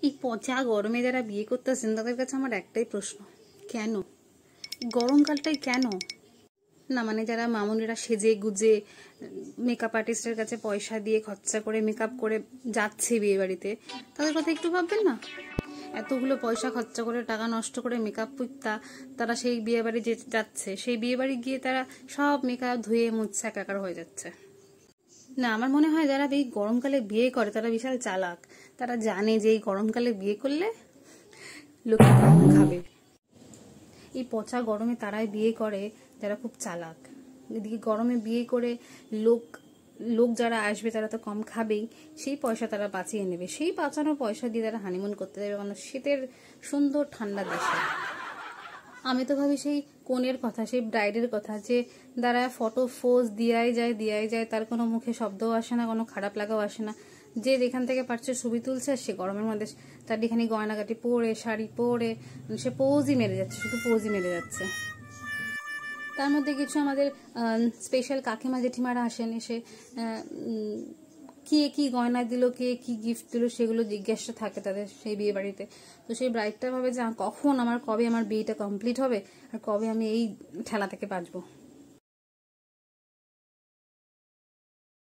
এই পচা গরমে যারা বিয়ে করতেছেন তাদের কাছে আমার একটাই প্রশ্ন, কেন গরমকালটাই কেন না? মানে যারা মামুনিরা সেজে গুজে মেকআপ আর্টিস্টের কাছে পয়সা দিয়ে খরচা করে মেকআপ করে যাচ্ছে বিয়ে বাড়িতে, তাদের কথা একটু ভাববেন না? এতগুলো পয়সা খরচা করে টাকা নষ্ট করে মেকআপ পুঁততা তারা সেই বিয়ে বাড়ি যে যাচ্ছে, সেই বিয়ে বাড়ি গিয়ে তারা সব মেকআপ ধুয়ে মুছছে একাকার হয়ে যাচ্ছে। না, আমার মনে হয় যারা এই গরমকালে বিয়ে করে তারা বিশাল চালাক। তারা জানে যে এই গরমকালে বিয়ে করলে লোকে কম খাবে। এই পচা গরমে তারাই বিয়ে করে যারা খুব চালাক। এদিকে গরমে বিয়ে করে লোক যারা আসবে তারা তো কম খাবেই, সেই পয়সা তারা বাঁচিয়ে নেবে। সেই বাঁচানো পয়সা দিয়ে তারা হানিমুন করতে যাবে মানে শীতের সুন্দর ঠান্ডা দেশে। আমি তো ভাবি সেই কনের কথা, সেই ব্রাইডের কথা, যে যারা ফটো পোজ দিয়াই যায়, তার কোনো মুখে শব্দও আসে না, কোনো খারাপ লাগাও আসে না। যে যেখান থেকে পারছে ছবি তুলছে, সে গরমের মধ্যে তার এখানে গয়নাগাটি পরে শাড়ি পরে সে পোজই মেরে যাচ্ছে, শুধু পোজই মেরে যাচ্ছে। তার মধ্যে কিছু আমাদের স্পেশাল কাকিমা জেঠিমারা আসেন, এসে কে কি গয়না দিল, কে কি গিফট দিল, সেগুলো জিজ্ঞাসা থাকে তাদের সেই বিয়ে বাড়িতে। তো সেই ব্রাইডটা ভাবে যে কবে আমার বিয়েটা কমপ্লিট হবে আর কবে আমি এই ঠেলা থেকে বাঁচবো।